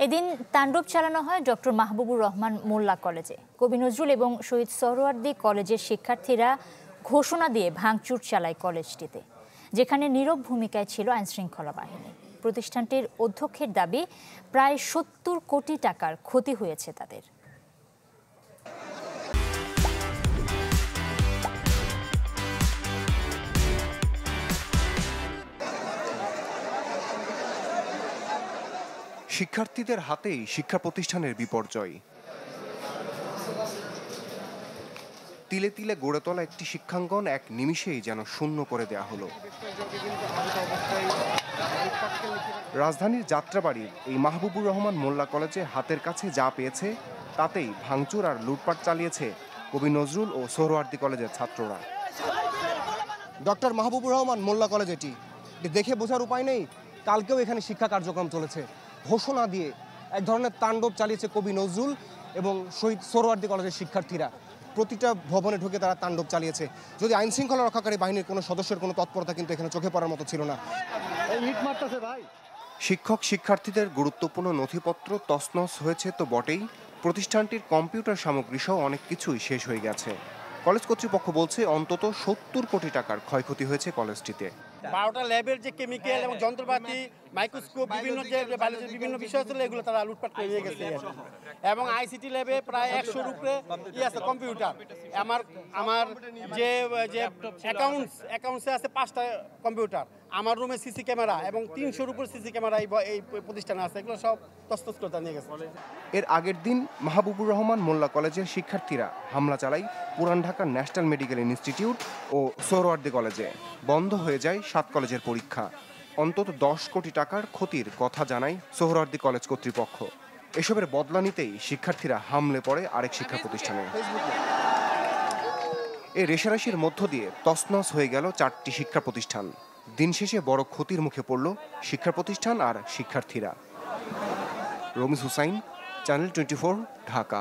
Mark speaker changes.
Speaker 1: এদিন তাণ্ডব চালানো হয় ডক্টর মাহবুবুর রহমান মোল্লা কলেজে। কবি নজরুল এবং শহীদ সোহরাওয়ার্দী কলেজের শিক্ষার্থীরা ঘোষণা দিয়ে ভাঙচুর চালায় কলেজটিতে, যেখানে নীরব ভূমিকায় ছিল আইনশৃঙ্খলা বাহিনী। প্রতিষ্ঠানটির অধ্যক্ষের দাবি, প্রায় ৭০ কোটি টাকার ক্ষতি হয়েছে তাদের।
Speaker 2: শিক্ষার্থীদের হাতেই শিক্ষা প্রতিষ্ঠানের বিপর্যয়। তিলে তিলে গড়ে তোলা একটি শিক্ষাঙ্গন এক নিমিষেই যেন শূন্য করে দেয়া হলো। রাজধানীর যাত্রাবাড়ির এই মাহবুবুর রহমান মোল্লা কলেজে হাতের কাছে যা পেয়েছে তাতেই ভাঙচুর আর লুটপাট চালিয়েছে কবি নজরুল ও সোহরাওয়ার্দী কলেজের ছাত্ররা।
Speaker 3: ডক্টর মাহবুবুর রহমান মোল্লা কলেজ এটি দেখে বোঝার উপায় নেই, কালকেও এখানে শিক্ষা কার্যক্রম চলেছে। ঘোষণা দিয়ে এক ধরনের তাণ্ডব চালিয়েছে কবি নজরুল এবং শহীদ সোহরাওয়ার্দী কলেজের শিক্ষার্থীরা। প্রতিটা ভবনে ঢুকে তারা তাণ্ডব চালিয়েছে। যদি আইন শৃঙ্খলা রক্ষাকারী বাহিনীর কোনো সদস্যের কোনো তৎপরতা কিন্তু এখানে চোখে পড়ার মতো ছিল না।
Speaker 2: শিক্ষক শিক্ষার্থীদের গুরুত্বপূর্ণ নথিপত্র তছনছ হয়েছে তো বটেই, প্রতিষ্ঠানটির কম্পিউটার সামগ্রী সহ অনেক কিছুই শেষ হয়ে গেছে। কলেজ কর্তৃপক্ষ বলছে অন্তত ৭০ কোটি টাকার ক্ষয়ক্ষতি হয়েছে কলেজটিতে।
Speaker 4: 12টা ল্যাবের যে কেমিক্যাল এবং যন্ত্রপাতি, মাইক্রোস্কোপ, বিভিন্ন যে বায়োলজির বিভিন্ন বিষয় ছিল, এগুলো তারা লুটপাট করে নিয়ে গেছে। এবং আইসিটি ল্যাবে প্রায় 100-র উপরে আছে কম্পিউটার। আমার যে অ্যাকাউন্টসে আছে 5টা কম্পিউটার। আমার রুমে সিসি ক্যামেরা এবং 300-র উপর সিসি ক্যামেরা এই প্রতিষ্ঠানে আছে। এগুলো সব তছনছ করে নিয়ে গেছে।
Speaker 2: এর আগের দিন মাহবুবুর রহমান মোল্লা কলেজের শিক্ষার্থীরা হামলা চালায় পুরান ঢাকার ন্যাশনাল মেডিকেল ইনস্টিটিউট ও সোহরাওয়ার্দী কলেজে। বন্ধ হয়ে যায় 7 কলেজের পরীক্ষা। অন্তত 10 কোটি টাকার ক্ষতির কথা জানায় সোহরাওয়ার্দী কলেজ কর্তৃপক্ষ। এসবের বদলা নিতেই শিক্ষার্থীরা হামলে পড়ে আরেক শিক্ষা প্রতিষ্ঠানে। এই রেশারেশির মধ্য দিয়ে তছনছ হয়ে গেল 4টি শিক্ষা প্রতিষ্ঠান। দিন শেষে বড় ক্ষতির মুখে পড়ল শিক্ষা প্রতিষ্ঠান আর শিক্ষার্থীরা। রমিজ হুসাইন, চ্যানেল 24, ঢাকা।